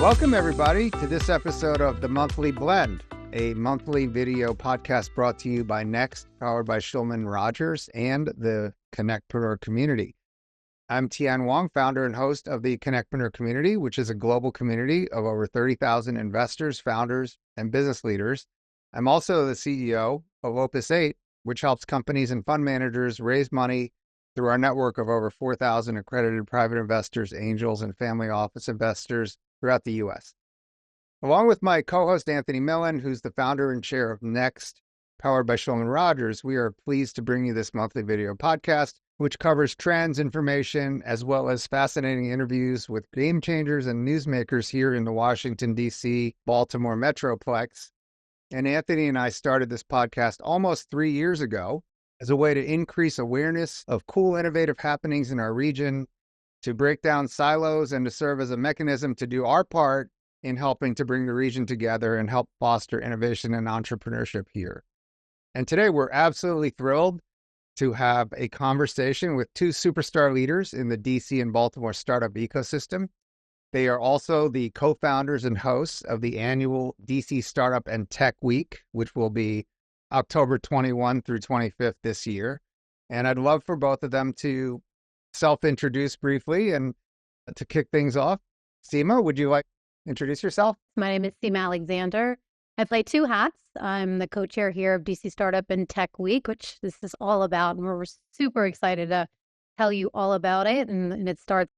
Welcome, everybody, to this episode of The Monthly Blend, a monthly video podcast brought to you by Next, powered by Shulman Rogers and the Connectpreneur community. I'm Tien, Wong, founder and host of the Connectpreneur community, which is a global community of over 30,000 investors, founders, and business leaders. I'm also the CEO of Opus 8, which helps companies and fund managers raise money through our network of over 4,000 accredited private investors, angels, and family office investors throughout the U.S. Along with my co-host, Anthony Millin, who's the founder and chair of Next, powered by Shulman Rogers, we are pleased to bring you this monthly video podcast, which covers trends, information, as well as fascinating interviews with game changers and newsmakers here in the Washington, D.C., Baltimore Metroplex. And Anthony and I started this podcast almost 3 years ago as a way to increase awareness of cool, innovative happenings in our region, to break down silos, and to serve as a mechanism to do our part in helping to bring the region together and help foster innovation and entrepreneurship here. And today we're absolutely thrilled to have a conversation with two superstar leaders in the DC and Baltimore startup ecosystem. They are also the co-founders and hosts of the annual DC Startup and Tech Week, which will be October 21 through 25th this year. And I'd love for both of them to self-introduce briefly and to kick things off. Seema, would you like to introduce yourself? My name is Seema Alexander. I play two hats. I'm the co-chair here of DC Startup and Tech Week, which this is all about. And we're super excited to tell you all about it. And it starts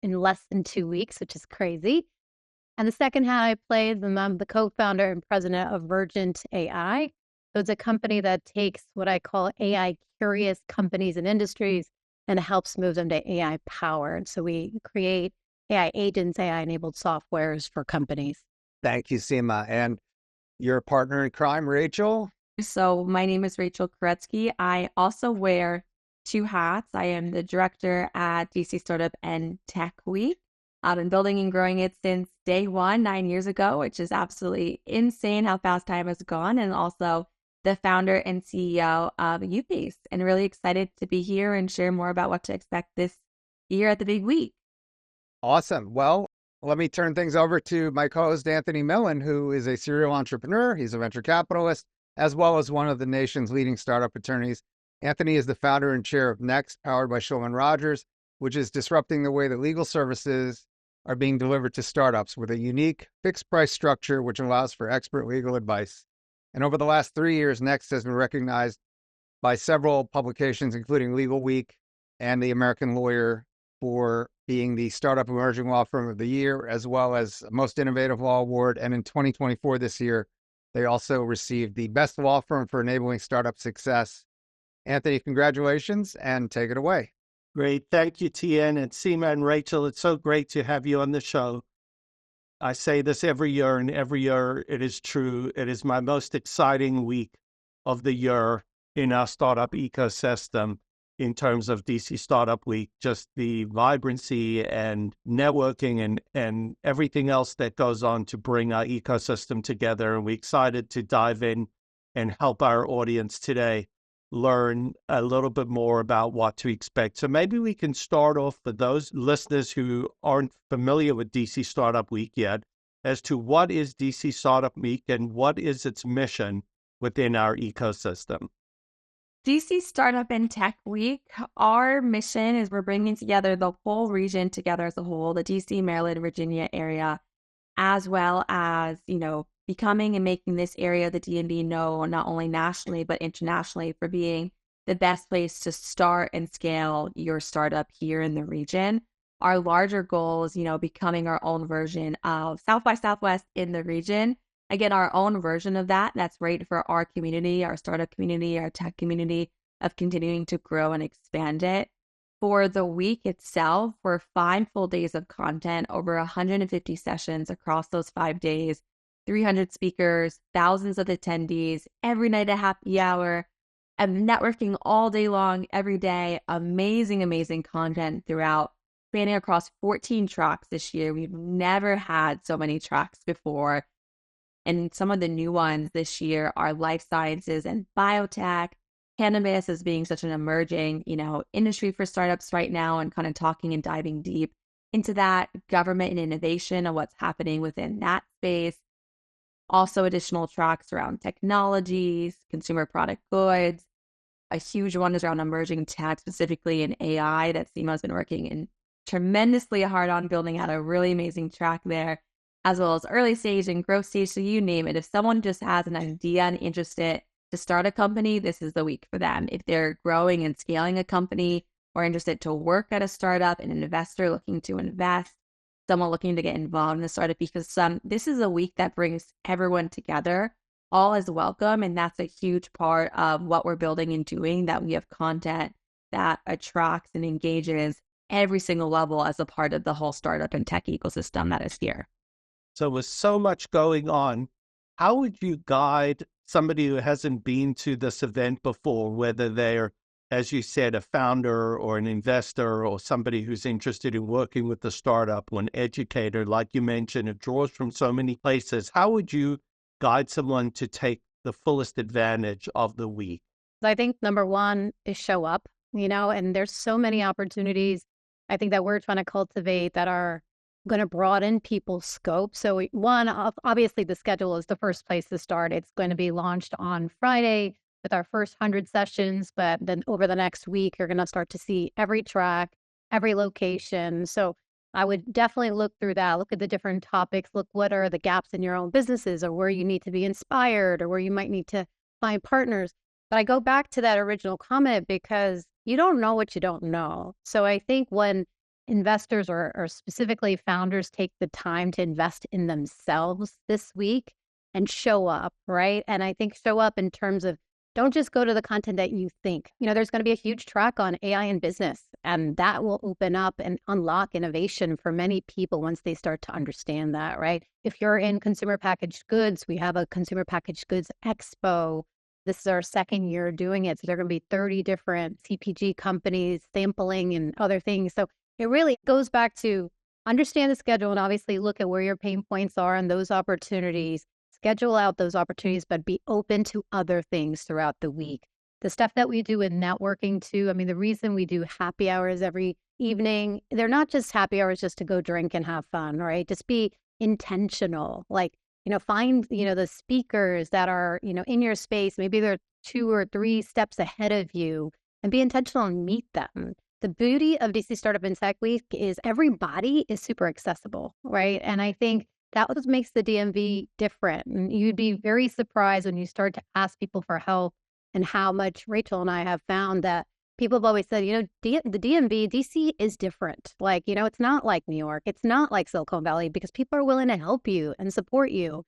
in less than 2 weeks, which is crazy. And the second hat I play is I'm the co-founder and president of Rebrand AI. So it's a company that takes what I call AI curious companies and industries and helps move them to AI powered. So we create AI agents, AI-enabled softwares for companies. Thank you, Seema. And your partner in crime, Rachel? So my name is Rachel Koretsky. I also wear two hats. I am the director at DC Startup and Tech Week. I've been building and growing it since day one, 9 years ago, which is absolutely insane how fast time has gone. And also the founder and CEO of UPace, and really excited to be here and share more about what to expect this year at the big week. Awesome. Well, let me turn things over to my co-host, Anthony Millin, who is a serial entrepreneur. He's a venture capitalist, as well as one of the nation's leading startup attorneys. Anthony is the founder and chair of Next, powered by Shulman Rogers, which is disrupting the way that legal services are being delivered to startups with a unique fixed price structure, which allows for expert legal advice. And over the last 3 years, Next has been recognized by several publications, including Legal Week and the American Lawyer, for being the Startup Emerging Law Firm of the Year, as well as Most Innovative Law Award. And in 2024, this year, they also received the Best Law Firm for Enabling Startup Success. Anthony, congratulations, and take it away. Great. Thank you, Tien and Seema and Rachel. It's so great to have you on the show. I say this every year, and every year it is true. It is my most exciting week of the year in our startup ecosystem in terms of DC Startup Week, just the vibrancy and networking and everything else that goes on to bring our ecosystem together. And we're excited to dive in and help our audience today learn a little bit more about what to expect. So maybe we can start off for those listeners who aren't familiar with DC Startup Week yet, as to what is DC Startup Week and what is its mission within our ecosystem. DC Startup and Tech Week, our mission is we're bringing together the whole region together as a whole, the DC, Maryland, Virginia area, as well as, becoming and making this area of the DMV known not only nationally, but internationally for being the best place to start and scale your startup here in the region. Our larger goal is, becoming our own version of South by Southwest in the region. Again, our own version of that. That's right for our community, our startup community, our tech community, of continuing to grow and expand it. For the week itself, we're 5 full days of content, over 150 sessions across those 5 days, 300 speakers, thousands of attendees, every night a happy hour, and networking all day long, every day. Amazing, amazing content throughout, spanning across 14 tracks this year. We've never had so many tracks before. And some of the new ones this year are life sciences and biotech. Cannabis is being such an emerging, industry for startups right now, and kind of talking and diving deep into that, government and innovation and what's happening within that space. Also additional tracks around technologies, consumer product goods. A huge one is around emerging tech, specifically in AI, that Seema has been working in tremendously hard on building out a really amazing track there, as well as early stage and growth stage. So you name it. If someone just has an idea and interested to start a company, this is the week for them. If they're growing and scaling a company or interested to work at a startup, an investor looking to invest, someone looking to get involved in the startup, because this is a week that brings everyone together. All is welcome. And that's a huge part of what we're building and doing, that we have content that attracts and engages every single level as a part of the whole startup and tech ecosystem that is here. So with so much going on, how would you guide somebody who hasn't been to this event before, whether they're, as you said, a founder or an investor or somebody who's interested in working with the startup, or an educator, like you mentioned, it draws from so many places. How would you guide someone to take the fullest advantage of the week? I think number one is show up, and there's so many opportunities I think that we're trying to cultivate that are going to broaden people's scope. So one, obviously the schedule is the first place to start. It's going to be launched on Friday with our first 100 sessions, but then over the next week, you're going to start to see every track, every location. So I would definitely look through that, look at the different topics, look what are the gaps in your own businesses, or where you need to be inspired, or where you might need to find partners. But I go back to that original comment because you don't know what you don't know. So I think when investors or specifically founders take the time to invest in themselves this week and show up, right? And I think show up in terms of, don't just go to the content that you think. There's going to be a huge track on AI in business, and that will open up and unlock innovation for many people once they start to understand that, right? If you're in consumer packaged goods, we have a consumer packaged goods expo. This is our second year doing it. So there are going to be 30 different CPG companies sampling and other things. So it really goes back to understand the schedule and obviously look at where your pain points are and those opportunities. Schedule out those opportunities, but be open to other things throughout the week. The stuff that we do in networking too, I mean, the reason we do happy hours every evening, they're not just happy hours just to go drink and have fun, right? Just be intentional. Like, find, the speakers that are, in your space. Maybe they're 2 or 3 steps ahead of you, and be intentional and meet them. The beauty of DC Startup and Tech Week is everybody is super accessible, right? And I think that what makes the DMV different. And you'd be very surprised when you start to ask people for help, and how much Rachel and I have found that people have always said, the DMV, DC is different. Like, it's not like New York. It's not like Silicon Valley, because people are willing to help you and support you.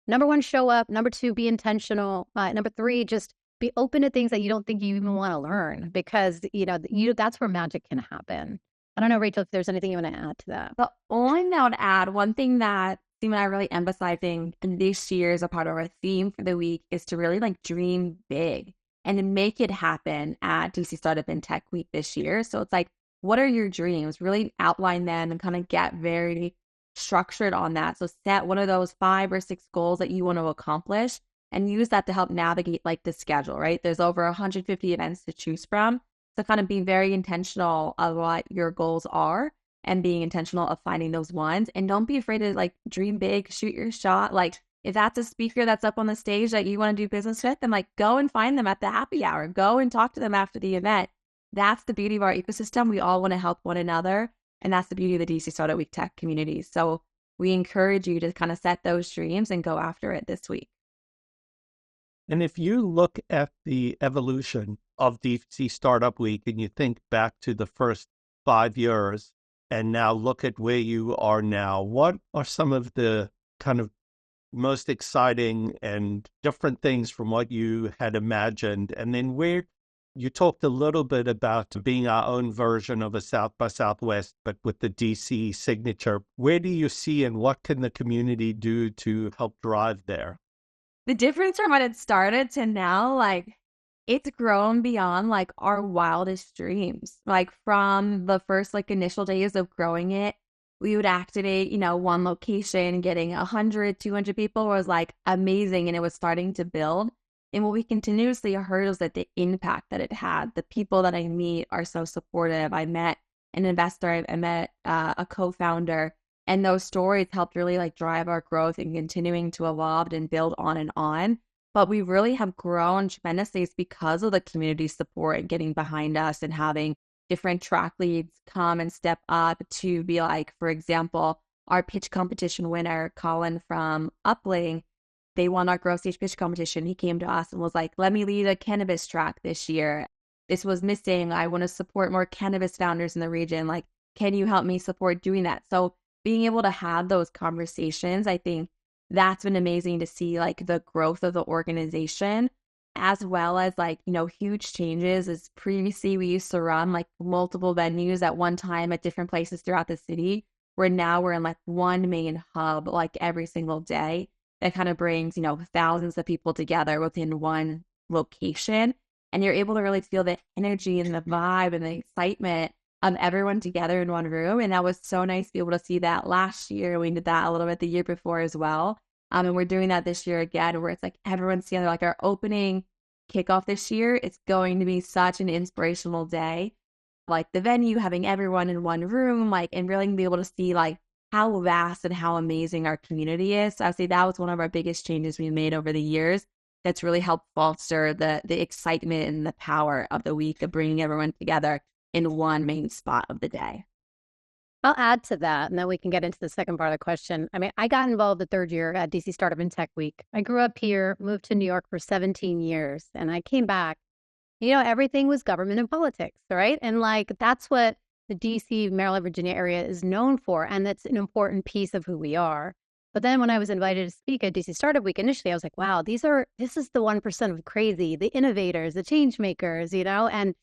Number 1, show up. Number 2, be intentional. Number 3, just be open to things that you don't think you even want to learn, because, that's where magic can happen. I don't know, Rachel, if there's anything you want to add to that. The only thing I would add, one thing that Seema and I are really emphasizing this year as a part of our theme for the week, is to really dream big and to make it happen at DC Startup and Tech Week this year. So it's like, what are your dreams? Really outline them and kind of get very structured on that. So set one of those 5 or 6 goals that you want to accomplish and use that to help navigate the schedule, right? There's over 150 events to choose from. So kind of be very intentional of what your goals are and being intentional of finding those ones. And don't be afraid to dream big, shoot your shot. If that's a speaker that's up on the stage that you want to do business with, then go and find them at the happy hour. Go and talk to them after the event. That's the beauty of our ecosystem. We all want to help one another. And that's the beauty of the DC Startup Week Tech community. So we encourage you to kind of set those dreams and go after it this week. And if you look at the evolution of DC Startup Week and you think back to the first 5 years and now look at where you are now, what are some of the kind of most exciting and different things from what you had imagined? And then where you talked a little bit about being our own version of a South by Southwest, but with the DC signature. Where do you see and what can the community do to help drive there? The difference from when it started to now, it's grown beyond our wildest dreams. From the first initial days of growing it, we would activate, one location, getting 100, 200 people was amazing, and it was starting to build. And what we continuously heard was that the impact that it had, the people that I meet are so supportive. I met an investor. I met a co-founder, and those stories helped really like drive our growth and continuing to evolve and build on and on. But we really have grown tremendously. It's because of the community support and getting behind us and having different track leads come and step up to be like, for example, our pitch competition winner, Colin from Upling, they won our growth stage pitch competition. He came to us and was like, let me lead a cannabis track this year. This was missing. I want to support more cannabis founders in the region. Like, can you help me support doing that? So being able to have those conversations, I think that's been amazing to see, like the growth of the organization, as well as like, huge changes. As previously we used to run like multiple venues at one time at different places throughout the city, where now we're in like one main hub like every single day that kind of brings, thousands of people together within one location. And you're able to really feel the energy and the vibe and the excitement of everyone together in one room. And that was so nice to be able to see that last year. We did that a little bit the year before as well. And we're doing that this year again, where it's like everyone's together. Like our opening kickoff this year, it's going to be such an inspirational day. Like the venue, having everyone in one room, like, and really be able to see like how vast and how amazing our community is. So I'd say that was one of our biggest changes we made over the years. That's really helped foster the excitement and the power of the week of bringing everyone together in one main spot of the day. I'll add to that, and then we can get into the second part of the question. I mean, I got involved the third year at DC Startup and Tech Week. I grew up here, moved to New York for 17 years, and I came back. Everything was government and politics, right? And like, that's what the DC, Maryland, Virginia area is known for, and that's an important piece of who we are. But then when I was invited to speak at DC Startup Week initially, I was like, wow, this is the 1% of crazy, the innovators, the change makers, and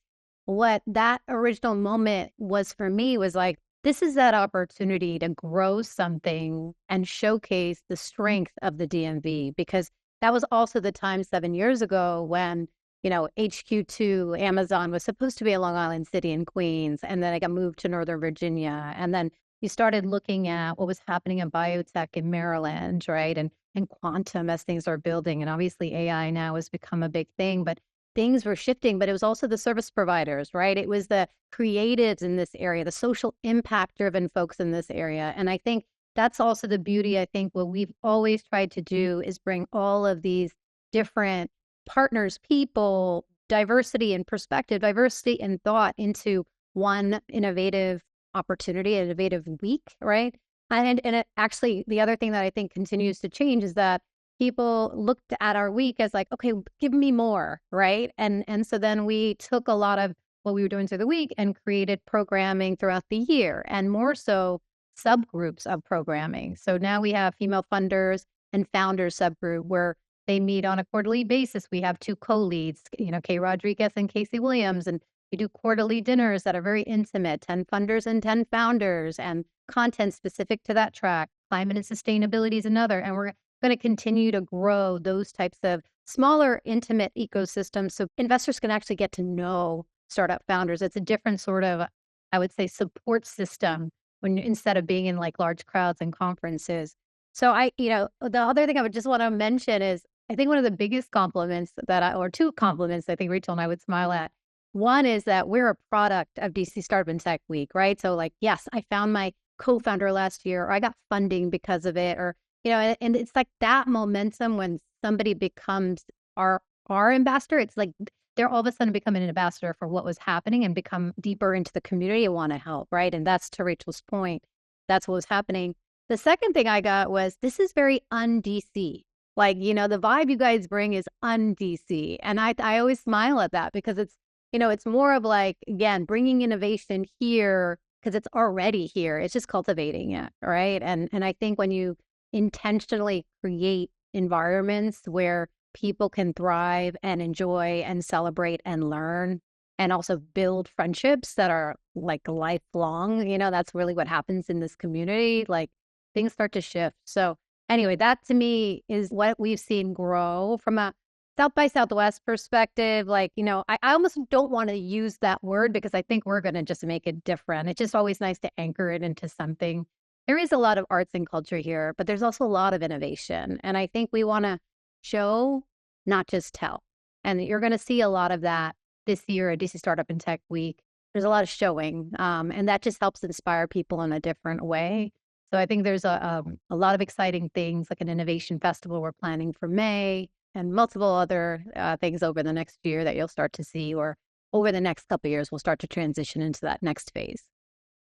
what that original moment was for me was like, this is that opportunity to grow something and showcase the strength of the DMV, because that was also the time 7 years ago when, HQ2, Amazon was supposed to be in Long Island City in Queens, and then I got moved to Northern Virginia. And then you started looking at what was happening in biotech in Maryland, right? And quantum as things are building. And obviously AI now has become a big thing, but things were shifting. But it was also the service providers, right? It was the creatives in this area, the social impact driven folks in this area. And I think that's also the beauty. I think what we've always tried to do is bring all of these different partners, people, diversity and perspective, diversity and thought into one innovative opportunity, innovative week, right? And it actually, the other thing that I think continues to change is that people looked at our week as like, okay, give me more, right? And so then we took a lot of what we were doing through the week and created programming throughout the year, and more so subgroups of programming. So now we have female funders and founders subgroup where they meet on a quarterly basis. We have two co-leads, Kay Rodriguez and Casey Williams, and we do quarterly dinners that are very intimate, 10 funders and 10 founders, and content specific to that track. Climate and sustainability is another. And we're going to continue to grow those types of smaller, intimate ecosystems so investors can actually get to know startup founders. It's a different sort of, I would say, support system when instead of being in like large crowds and conferences. So the other thing I would just want to mention is I think one of the biggest compliments or two compliments I think Rachel and I would smile at. One is that we're a product of DC Startup and Tech Week, right? So like, yes, I found my co-founder last year, or I got funding because of it, or, and it's like that momentum when somebody becomes our ambassador, it's like they're all of a sudden become an ambassador for what was happening and become deeper into the community and want to help, right? And that's to Rachel's point. That's what was happening. The second thing I got was this is very un-DC. Like, the vibe you guys bring is un-DC. And I always smile at that because it's, it's more of like, again, bringing innovation here because it's already here. It's just cultivating it, right? And I think when you intentionally create environments where people can thrive and enjoy and celebrate and learn and also build friendships that are like lifelong, that's really what happens in this community. Like things start to shift. So anyway, that to me is what we've seen grow from a South by Southwest perspective. Like, I almost don't want to use that word because I think we're going to just make it different. It's just always nice to anchor it into something. There is a lot of arts and culture here, but there's also a lot of innovation. And I think we want to show, not just tell. And you're going to see a lot of that this year at DC Startup and Tech Week. there's a lot of showing, and that just helps inspire people in a different way. So I think there's a lot of exciting things like an innovation festival we're planning for May and multiple other things over the next year that you'll start to see, or over the next couple of years, we'll start to transition into that next phase.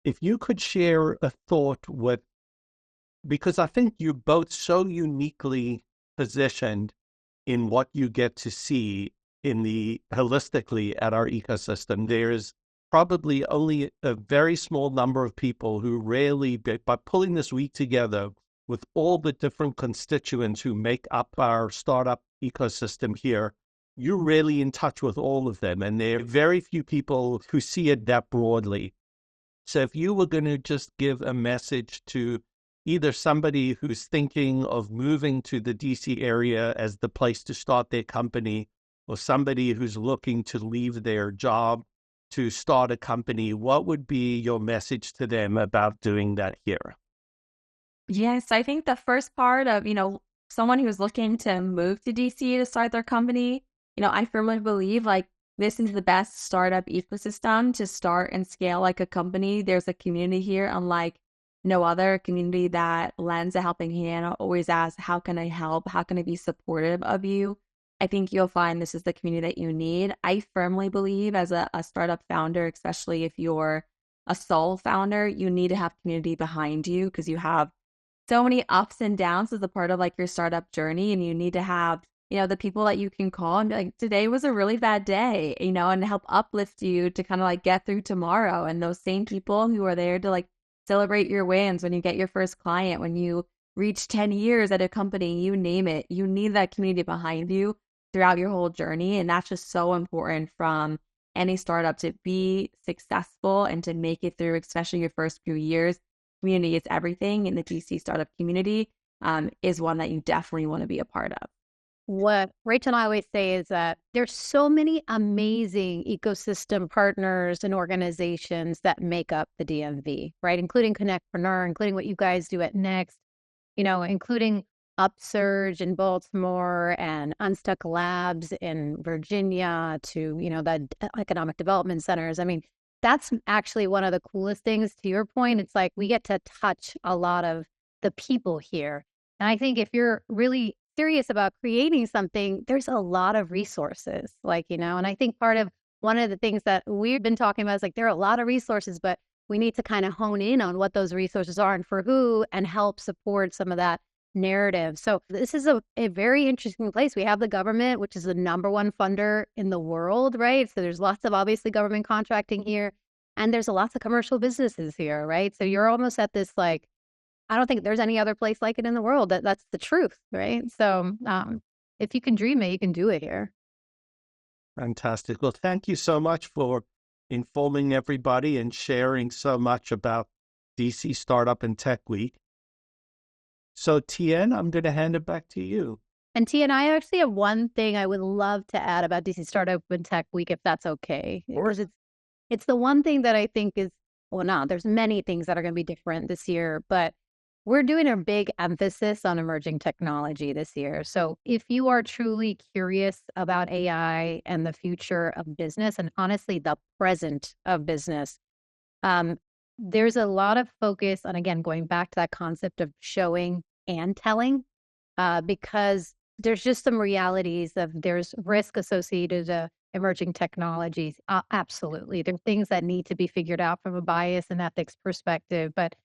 If you could share a thought with, because I think you're both so uniquely positioned in what you get to see in the holistically at our ecosystem. There's probably only a very small number of people who really, by pulling this week together with all the different constituents who make up our startup ecosystem here, you're really in touch with all of them. And there are very few people who see it that broadly. So if you were going to just give a message to either somebody who's thinking of moving to the DC area as the place to start their company, or somebody who's looking to leave their job to start a company, what would be your message to them about doing that here? Yes, I think the first part of, someone who's looking to move to DC to start their company, I firmly believe like this is the best startup ecosystem to start and scale like a company. There's a community here unlike no other community that lends a helping hand, always asks, how can I help? How can I be supportive of you? I think you'll find this is the community that you need. I firmly believe as a startup founder, especially if you're a sole founder, you need to have community behind you because you have so many ups and downs as a part of like your startup journey. And you need to have, the people that you can call and be like, today was a really bad day, and help uplift you to kind of like get through tomorrow. And those same people who are there to like celebrate your wins when you get your first client, when you reach 10 years at a company, you name it, you need that community behind you throughout your whole journey. And that's just so important from any startup to be successful and to make it through, especially your first few years. Community is everything, and the DC startup community is one that you definitely want to be a part of. What Rachel and I always say is that there's so many amazing ecosystem partners and organizations that make up the DMV, right? Including Connectpreneur, including what you guys do at Next, including Upsurge in Baltimore and Unstuck Labs in Virginia to, the economic development centers. I mean, that's actually one of the coolest things. To your point, it's like we get to touch a lot of the people here. And I think if you're really serious about creating something, there's a lot of resources, and I think one of the things that we've been talking about is like, there are a lot of resources, but we need to kind of hone in on what those resources are and for who, and help support some of that narrative. So this is a very interesting place. We have the government, which is the number one funder in the world, right? So there's lots of obviously government contracting here, and there's lots of commercial businesses here, right? So you're almost at this like, I don't think there's any other place like it in the world. That's the truth, right? So if you can dream it, you can do it here. Fantastic. Well, thank you so much for informing everybody and sharing so much about DC Startup and Tech Week. So, Tien, I'm going to hand it back to you. And Tien, I actually have one thing I would love to add about DC Startup and Tech Week, if that's okay. Because it's the one thing that I think is, there's many things that are going to be different this year, but we're doing a big emphasis on emerging technology this year. So if you are truly curious about AI and the future of business, and honestly, the present of business, there's a lot of focus on, again, going back to that concept of showing and telling, because there's just some realities of there's risk associated to emerging technologies. Absolutely. There are things that need to be figured out from a bias and ethics perspective, but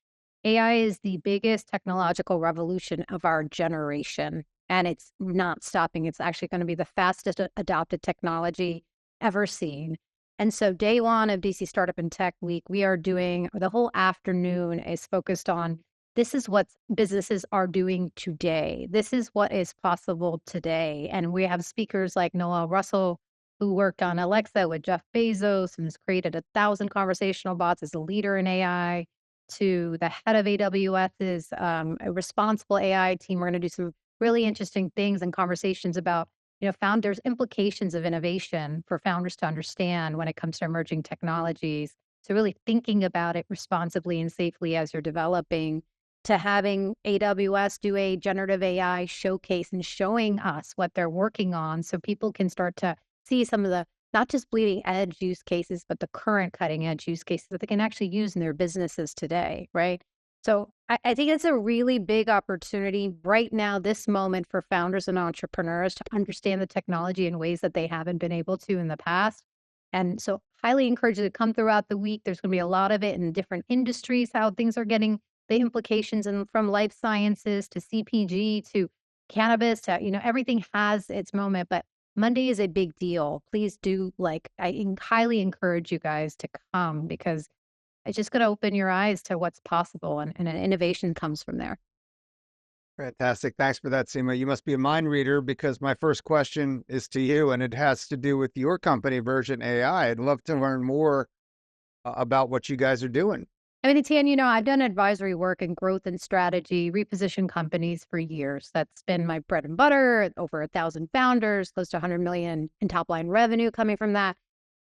AI is the biggest technological revolution of our generation, and it's not stopping. It's actually going to be the fastest adopted technology ever seen. And so day one of DC Startup and Tech Week, we are doing, the whole afternoon is focused on, this is what businesses are doing today. This is what is possible today. And we have speakers like Noah Russell, who worked on Alexa with Jeff Bezos and has created 1,000 conversational bots as a leader in AI, to the head of AWS's a responsible AI team. We're going to do some really interesting things and conversations about, founders' implications of innovation for founders to understand when it comes to emerging technologies. So really thinking about it responsibly and safely as you're developing, to having AWS do a generative AI showcase and showing us what they're working on so people can start to see some of the not just bleeding edge use cases, but the current cutting edge use cases that they can actually use in their businesses today, right? So I think it's a really big opportunity right now, this moment, for founders and entrepreneurs to understand the technology in ways that they haven't been able to in the past. And so highly encourage you to come throughout the week. There's going to be a lot of it in different industries, how things are getting the implications, and from life sciences to CPG to cannabis to, everything has its moment, but Monday is a big deal. Please do, highly encourage you guys to come, because it's just going to open your eyes to what's possible, and an innovation comes from there. Fantastic. Thanks for that, Seema. You must be a mind reader, because my first question is to you, and it has to do with your company, Version AI. I'd love to learn more about what you guys are doing. I mean, Tien, I've done advisory work in growth and strategy, reposition companies for years. That's been my bread and butter. Over 1,000 founders, close to 100 million in top line revenue coming from that.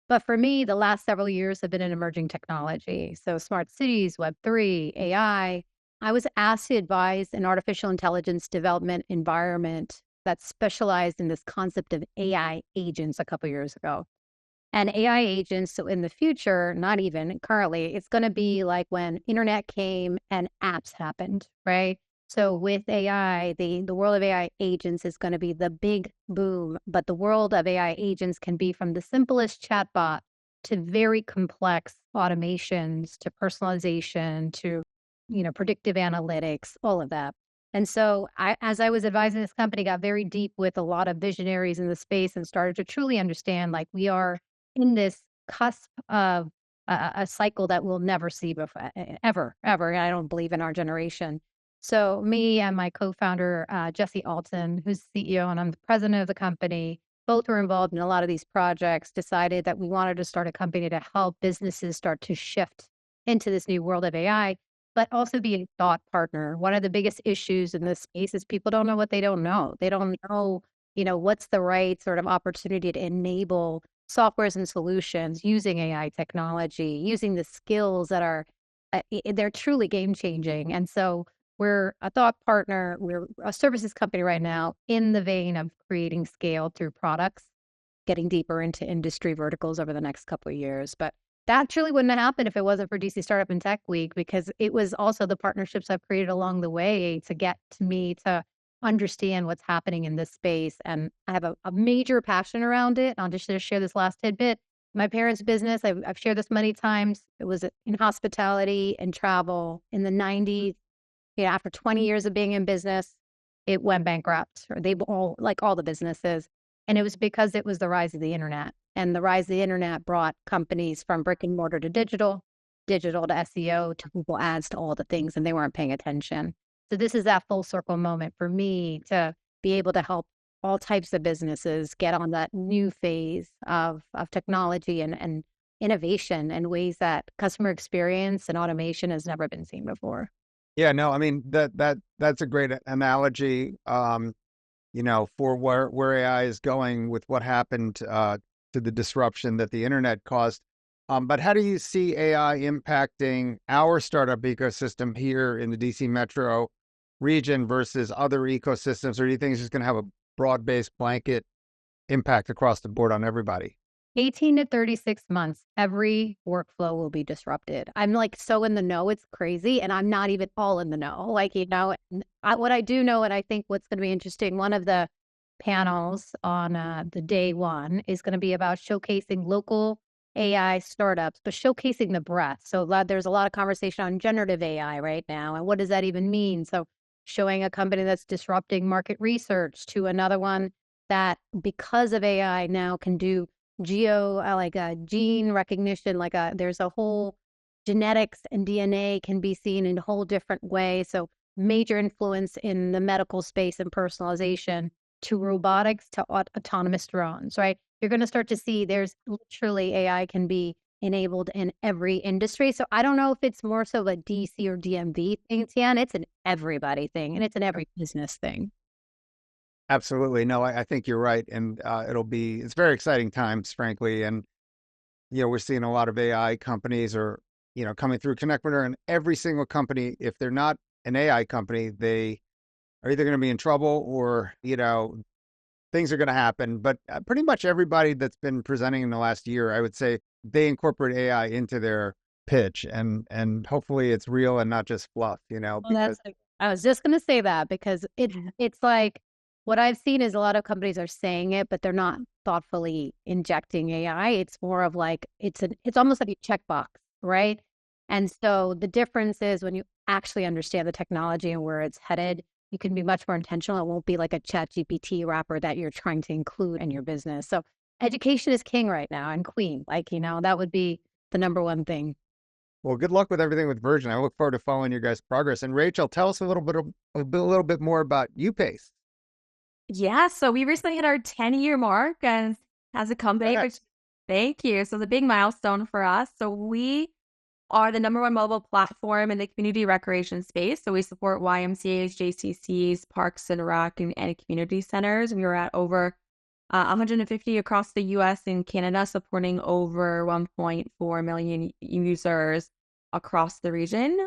But for me, the last several years have been in emerging technology. So smart cities, Web3, AI. I was asked to advise an artificial intelligence development environment that specialized in this concept of AI agents a couple of years ago. And AI agents, so in the future, not even currently, it's going to be like when internet came and apps happened, right? So with AI, the world of AI agents is going to be the big boom. But the world of AI agents can be from the simplest chatbot to very complex automations, to personalization, to predictive analytics, all of that. And so as I was advising this company, got very deep with a lot of visionaries in the space and started to truly understand, like, we are in this cusp of a cycle that we'll never see before, ever. I don't believe in our generation. So me and my co-founder, Jesse Alton, who's CEO and I'm the president of the company, both were involved in a lot of these projects, decided that we wanted to start a company to help businesses start to shift into this new world of AI, but also be a thought partner. One of the biggest issues in this space is people don't know what they don't know. They don't know, what's the right sort of opportunity to enable softwares and solutions using AI technology, using the skills that are, they're truly game changing. And so we're a thought partner. We're a services company right now in the vein of creating scale through products, getting deeper into industry verticals over the next couple of years. But that truly wouldn't have happened if it wasn't for DC Startup and Tech Week, because it was also the partnerships I've created along the way to get to me to understand what's happening in this space. And I have a major passion around it. I'll just share this last tidbit. My parents' business, I've shared this many times. It was in hospitality and travel in the 90s. After 20 years of being in business, it went bankrupt, or they all, like all the businesses. And it was because it was the rise of the internet. And the rise of the internet brought companies from brick and mortar to digital to SEO, to Google ads, to all the things, and they weren't paying attention. So this is that full circle moment for me to be able to help all types of businesses get on that new phase of technology and innovation in ways that customer experience and automation has never been seen before. Yeah, no, I mean, that's a great analogy, for where AI is going with what happened to the disruption that the internet caused. But how do you see AI impacting our startup ecosystem here in the DC metro region versus other ecosystems? Or do you think it's just going to have a broad-based blanket impact across the board on everybody? 18 to 36 months, every workflow will be disrupted. I'm like so in the know, it's crazy. And I'm not even all in the know. What I do know, and I think what's going to be interesting, one of the panels on the day one is going to be about showcasing local AI startups, but showcasing the breadth. So there's a lot of conversation on generative AI right now. And what does that even mean? So showing a company that's disrupting market research to another one that, because of AI, now can do gene recognition. There's a whole genetics and DNA can be seen in a whole different way. So major influence in the medical space and personalization, to robotics, to autonomous drones, right? You're going to start to see there's literally AI can be enabled in every industry. So I don't know if it's more so a DC or DMV thing, Tien. It's an everybody thing, and it's an every business thing. Absolutely. No, I think you're right. And it's very exciting times, frankly. And, we're seeing a lot of AI companies coming through ConnectPreneur, and every single company, if they're not an AI company, they are either going to be in trouble or, things are going to happen. But pretty much everybody that's been presenting in the last year, I would say they incorporate AI into their pitch, and hopefully it's real and not just fluff, Well, because I was just going to say that because it's like what I've seen is a lot of companies are saying it, but they're not thoughtfully injecting AI. It's more of like it's almost like a checkbox, right? And so the difference is when you actually understand the technology and where it's headed, you can be much more intentional. It won't be like a chat GPT wrapper that you're trying to include in your business. So education is king right now and queen. Like, that would be the number one thing. well, good luck with everything with Version. I look forward to following your guys' progress. And Rachel, tell us a little bit more about UPace. Yeah, so we recently hit our 10-year mark as a company, which thank you. So it's a big milestone for us. So we are the number one mobile platform in the community recreation space. So we support YMCAs, JCCs, parks and rec, and community centers. We were at over 150 across the US and Canada, supporting over 1.4 million users across the region.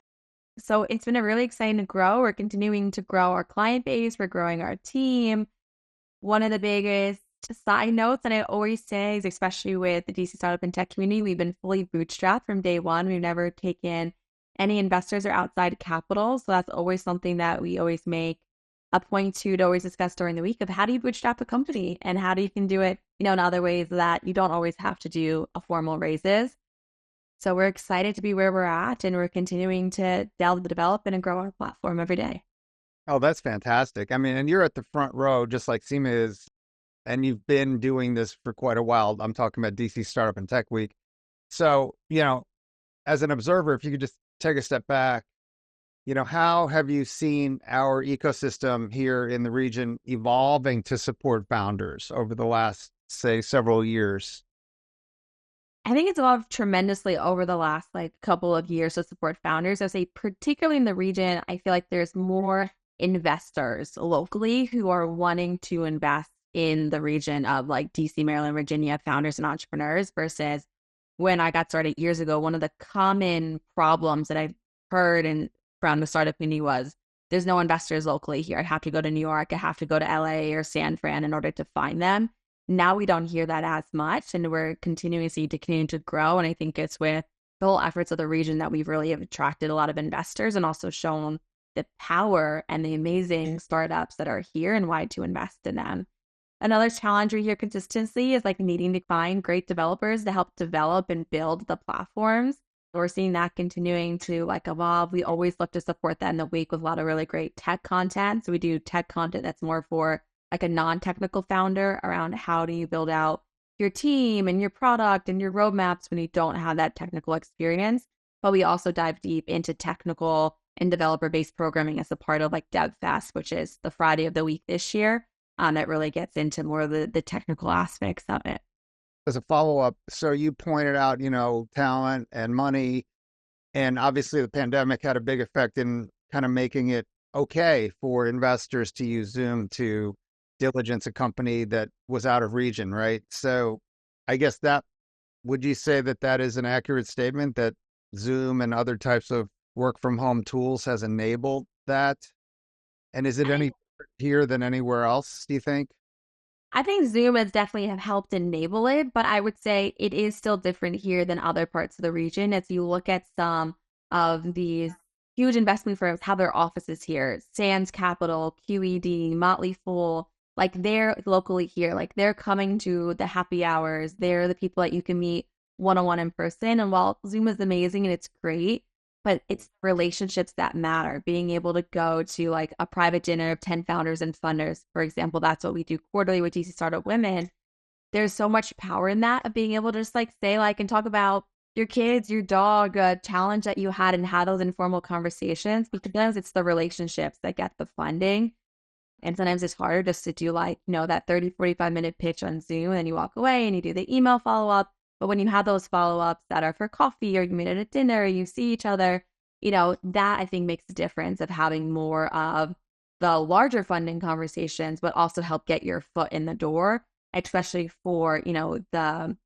So it's been a really exciting to grow. We're continuing to grow our client base. We're growing our team. One of the biggest side notes, and I always say, is especially with the DC startup and tech community, we've been fully bootstrapped from day one. We've never taken any investors or outside capital. So that's always something that we always make a point to always discuss during the week of how do you bootstrap a company and how do you can do it, in other ways that you don't always have to do a formal raises. So we're excited to be where we're at, and we're continuing to develop and grow our platform every day. Oh, that's fantastic. I mean, and you're at the front row, just like Seema is, and you've been doing this for quite a while. I'm talking about DC Startup and Tech Week. So, as an observer, if you could just take a step back, how have you seen our ecosystem here in the region evolving to support founders over the last, say, several years? I think it's evolved tremendously over the last couple of years to support founders. I would say particularly in the region, I feel like there's more investors locally who are wanting to invest in the region of DC, Maryland, Virginia founders and entrepreneurs versus when I got started years ago. One of the common problems that I've heard from the startup community was there's no investors locally here. I'd have to go to New York. I have to go to LA or San Fran in order to find them. Now we don't hear that as much, and we're continuing to grow. And I think it's with the whole efforts of the region that we've really attracted a lot of investors and also shown the power and the amazing startups that are here and why to invest in them. Another challenge we hear consistently is needing to find great developers to help develop and build the platforms. We're seeing that continuing to evolve. We always look to support that in the week with a lot of really great tech content. So we do tech content that's more for a non-technical founder around how do you build out your team and your product and your roadmaps when you don't have that technical experience. But we also dive deep into technical and developer-based programming as a part of DevFest, which is the Friday of the week this year. That really gets into more of the technical aspects of it. As a follow-up, so you pointed out, talent and money, and obviously the pandemic had a big effect in kind of making it okay for investors to use Zoom to diligence a company that was out of region, right? So I guess would you say that is an accurate statement, that Zoom and other types of work from home tools has enabled that? And is it any different here than anywhere else, do you think? I think Zoom has definitely have helped enable it, but I would say it is still different here than other parts of the region. As you look at some of these huge investment firms, how their offices here, Sands Capital, QED, Motley Fool, they're locally here, they're coming to the happy hours. They're the people that you can meet one-on-one in person. And while Zoom is amazing and it's great, but it's relationships that matter. Being able to go to a private dinner of 10 founders and funders, for example, that's what we do quarterly with DC Startup Women. There's so much power in that, of being able to just say and talk about your kids, your dog, a challenge that you had, and have those informal conversations, because sometimes it's the relationships that get the funding. And sometimes it's harder just to do that 30, 45-minute pitch on Zoom, and then you walk away and you do the email follow-up. But when you have those follow-ups that are for coffee, or you meet at a dinner, or you see each other, that I think makes a difference of having more of the larger funding conversations, but also help get your foot in the door, especially for, the,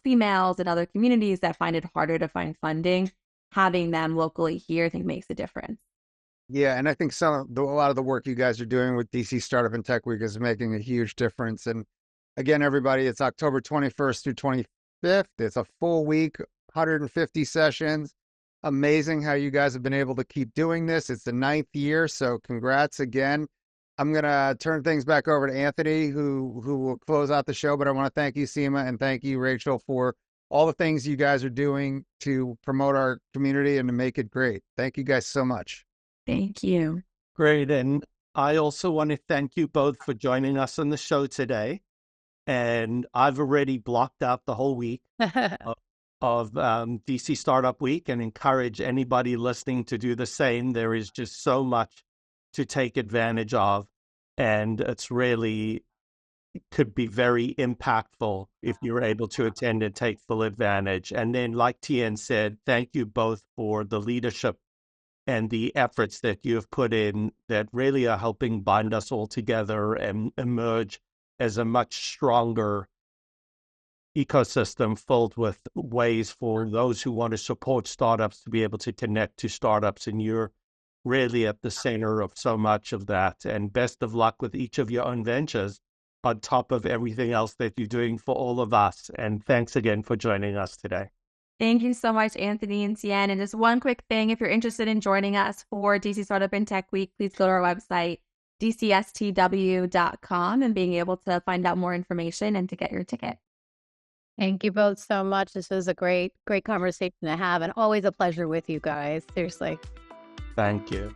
females and other communities that find it harder to find funding. Having them locally here, I think, makes a difference. Yeah, and I think a lot of the work you guys are doing with DC Startup and Tech Week is making a huge difference. And again, everybody, it's October 21st through 25th. It's a full week, 150 sessions. Amazing how you guys have been able to keep doing this. It's the 9th year, so congrats again. I'm going to turn things back over to Anthony, who will close out the show. But I want to thank you, Seema, and thank you, Rachel, for all the things you guys are doing to promote our community and to make it great. Thank you guys so much. Thank you. Great. And I also want to thank you both for joining us on the show today. And I've already blocked out the whole week of DC Startup Week and encourage anybody listening to do the same. There is just so much to take advantage of. And it's really could be very impactful if you're able to attend and take full advantage. And then, like Tien said, thank you both for the leadership and the efforts that you have put in that really are helping bind us all together and emerge as a much stronger ecosystem filled with ways for those who want to support startups to be able to connect to startups. And you're really at the center of so much of that. And best of luck with each of your own ventures on top of everything else that you're doing for all of us. And thanks again for joining us today. Thank you so much, Anthony and Tien. And just one quick thing, if you're interested in joining us for DC Startup and Tech Week, please go to our website, dcstw.com, and being able to find out more information and to get your ticket. Thank you both so much. This was a great conversation to have, and always a pleasure with you guys. Seriously. Thank you.